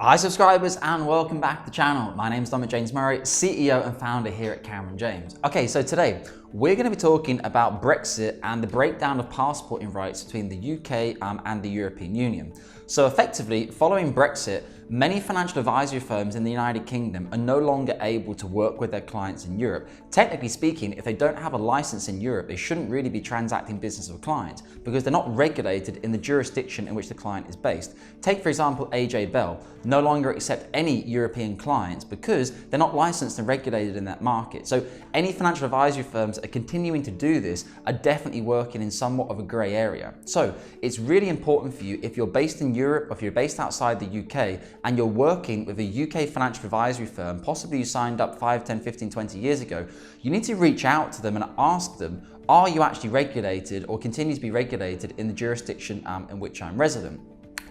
Hi subscribers and welcome back to the channel. My name is Dominic James Murray, CEO and founder here at Cameron James. Okay, so today we're going to be talking about Brexit and the breakdown of passporting rights between the UK and the European Union. So effectively, following Brexit, many financial advisory firms in the United Kingdom are no longer able to work with their clients in Europe. Technically speaking, if they don't have a license in Europe, they shouldn't really be transacting business with clients because they're not regulated in the jurisdiction in which the client is based. Take, for example, AJ Bell no longer accept any European clients because they're not licensed and regulated in that market. So any financial advisory firms that are continuing to do this are definitely working in somewhat of a grey area. So it's really important for you, if you're based in Europe or if you're based outside the UK and you're working with a UK financial advisory firm, possibly you signed up 5, 10, 15, 20 years ago, you need to reach out to them and ask them, are you actually regulated or continue to be regulated in the jurisdiction in which I'm resident?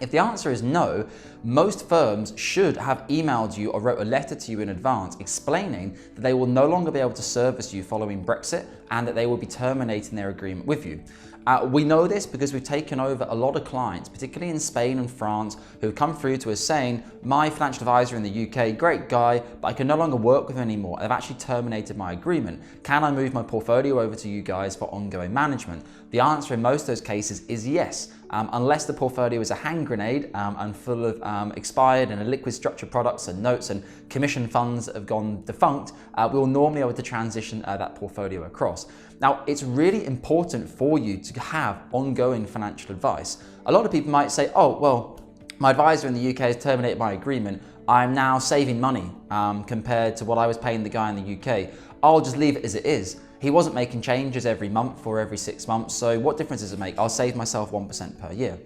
If the answer is no, most firms should have emailed you or wrote a letter to you in advance explaining that they will no longer be able to service you following Brexit and that they will be terminating their agreement with you. We know this because we've taken over a lot of clients, particularly in Spain and France, who have come through to us saying, my financial advisor in the UK, great guy, but I can no longer work with him anymore. They've actually terminated my agreement. Can I move my portfolio over to you guys for ongoing management? The answer in most of those cases is yes. Unless the portfolio is a hand grenade and full of expired and liquid structured products and notes and commission funds that have gone defunct, we will normally be able to transition that portfolio across. Now, it's really important for you to have ongoing financial advice. A lot of people might say, oh, well, my advisor in the UK has terminated my agreement. I'm now saving money compared to what I was paying the guy in the UK. I'll just leave it as it is. He wasn't making changes every month or every 6 months, so what difference does it make? I'll save myself 1% per year.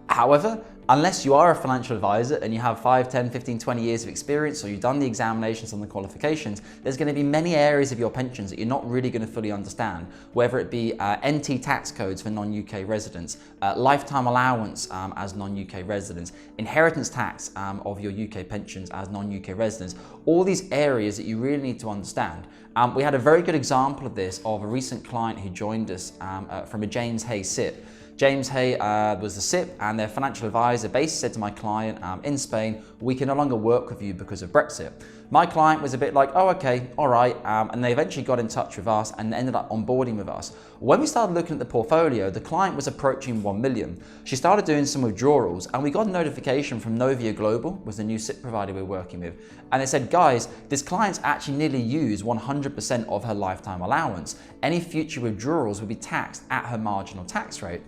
However, unless you are a financial advisor and you have 5, 10, 15, 20 years of experience, or you've done the examinations and the qualifications, there's going to be many areas of your pensions that you're not really going to fully understand, whether it be NT tax codes for non-UK residents, lifetime allowance as non-UK residents, inheritance tax of your UK pensions as non-UK residents, all these areas that you really need to understand. We had a very good example of this of a recent client who joined us from a James Hay SIP. James Hay was the SIP, and their financial advisor basically said to my client in Spain, we can no longer work with you because of Brexit. My client was a bit like, oh, okay, all right, and they eventually got in touch with us and ended up onboarding with us. When we started looking at the portfolio, the client was approaching 1 million. She started doing some withdrawals, and we got a notification from Novia Global, was the new SIP provider we're working with, and they said, guys, this client's actually nearly used 100% of her lifetime allowance. Any future withdrawals would be taxed at her marginal tax rate.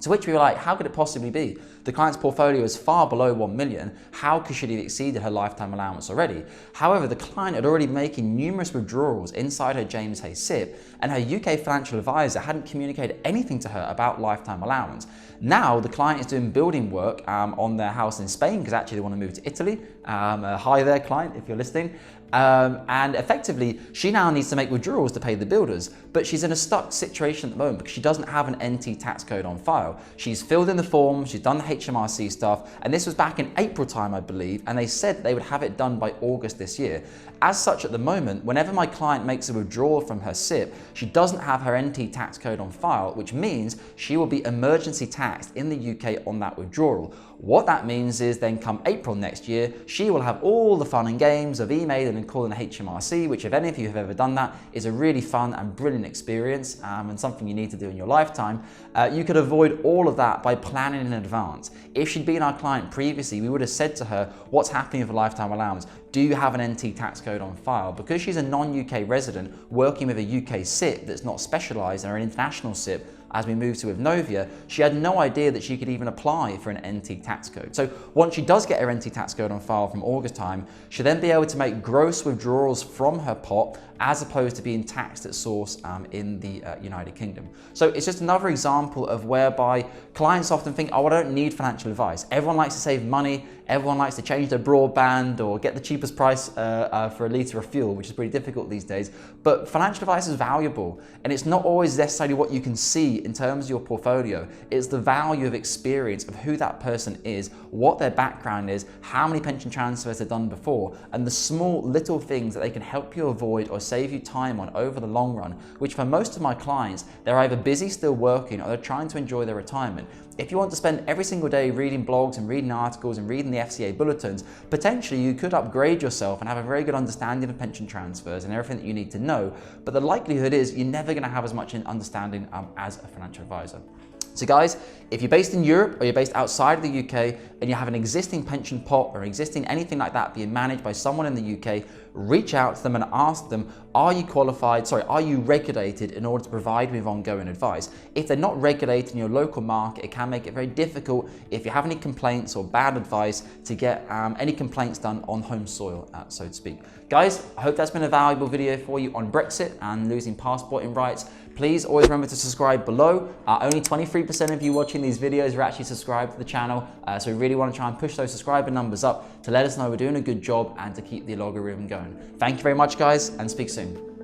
To which we were like, how could it possibly be? The client's portfolio is far below 1 million. How could she have exceeded her lifetime allowance already? However, the client had already making numerous withdrawals inside her James Hay SIP, and her UK financial advisor hadn't communicated anything to her about lifetime allowance. Now the client is doing building work on their house in Spain because actually they want to move to Italy. Hi there, client, if you're listening. And effectively, she now needs to make withdrawals to pay the builders, but she's in a stuck situation at the moment because she doesn't have an NT tax code on file. She's filled in the form, she's done the HMRC stuff, and this was back in April time, I believe, and they said they would have it done by August this year. As such, at the moment, whenever my client makes a withdrawal from her SIP, she doesn't have her NT tax code on file, which means she will be emergency taxed in the UK on that withdrawal. What that means is then come April next year, she will have all the fun and games of emailing and calling the HMRC, which if any of you have ever done that, is a really fun and brilliant experience and something you need to do in your lifetime. You could avoid all of that by planning in advance. If she'd been our client previously, we would have said to her, what's happening with a lifetime allowance? Do you have an NT tax code on file? Because she's a non-UK resident working with a UK SIP that's not specialised in an international SIP, as we moved to with Novia, she had no idea that she could even apply for an NT tax code. So once she does get her NT tax code on file from August time, she'll then be able to make gross withdrawals from her pot as opposed to being taxed at source in the United Kingdom. So it's just another example of whereby clients often think, oh, I don't need financial advice. Everyone likes to save money, everyone likes to change their broadband or get the cheapest price for a litre of fuel, which is pretty difficult these days. But financial advice is valuable, and it's not always necessarily what you can see in terms of your portfolio. It's the value of experience of who that person is, what their background is, how many pension transfers they've done before, and the small little things that they can help you avoid or save you time on over the long run, which for most of my clients, they're either busy still working or they're trying to enjoy their retirement. If you want to spend every single day reading blogs and reading articles and reading the FCA bulletins, potentially you could upgrade yourself and have a very good understanding of pension transfers and everything that you need to know. But the likelihood is you're never going to have as much understanding as a financial advisor. So guys, if you're based in Europe or you're based outside of the UK and you have an existing pension pot or existing anything like that being managed by someone in the UK, reach out to them and ask them, are you regulated in order to provide me with ongoing advice? If they're not regulated in your local market, it can make it very difficult if you have any complaints or bad advice to get any complaints done on home soil, so to speak. Guys, I hope that's been a valuable video for you on Brexit and losing passporting rights. Please always remember to subscribe below. Only 23% of you watching these videos are actually subscribed to the channel, so we really want to try and push those subscriber numbers up to let us know we're doing a good job and to keep the algorithm going. Thank you very much, guys, and speak soon.